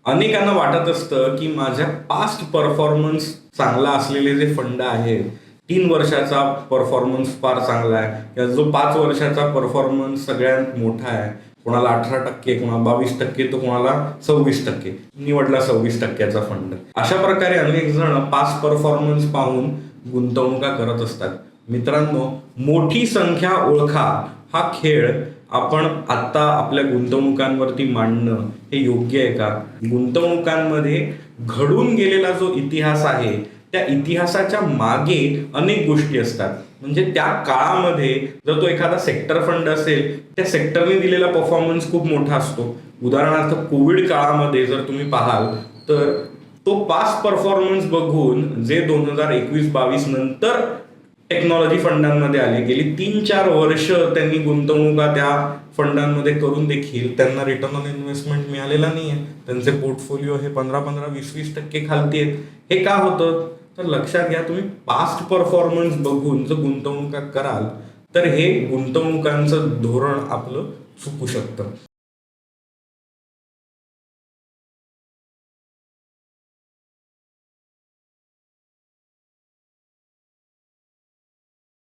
अनेकांना वाटत असतं की माझ्या पास्ट परफॉर्मन्स चांगला असलेले जे फंड आहेत, 3 वर्षाचा परफॉर्मन्स फार चांगला आहे, या जो 5 वर्षाचा परफॉर्मन्स सगळ्यात मोठा आहे, कोणाला 18%, कोणाला 22%, तर कोणाला 26%, निवडला 26%चा फंड. अशा प्रकारे अनेक जण पास्ट परफॉर्मन्स पाहून गुंतवणुका करत असतात. मित्रांनो, मोठी संख्या ओळखा हा खेळ आपण आता आपल्या गुंतवणुकांवरती मांडणं हे योग्य आहे का? गुंतवणुकांमध्ये घडून गेलेला जो इतिहास आहे, त्या इतिहासाच्या मागे अनेक गोष्टी असतात. म्हणजे त्या काळामध्ये जर तो एखादा सेक्टर फंड असेल, त्या सेक्टरने दिलेला परफॉर्मन्स खूप मोठा असतो. उदाहरणार्थ कोविड काळामध्ये जर तुम्ही पाहाल तर तो पास्ट परफॉर्मन्स बघून जे 2021-22 नंतर टेक्नॉलॉजी फंडांमध्ये आले, गेली 3-4 वर्ष त्यांनी गुंतवणुका त्या फंडांमध्ये करून देखील त्यांना रिटर्न ऑन इन्व्हेस्टमेंट मिळालेला नाही आहे. त्यांचे पोर्टफोलिओ हे 15-15, 20-20% खालती आहेत. हे का होतं? तर लक्षात घ्या, तुम्ही पास्ट परफॉर्मन्स बघून जर गुंतवणुका कराल तर हे गुंतवणुकांचं धोरण आपलं चुकू शकतं.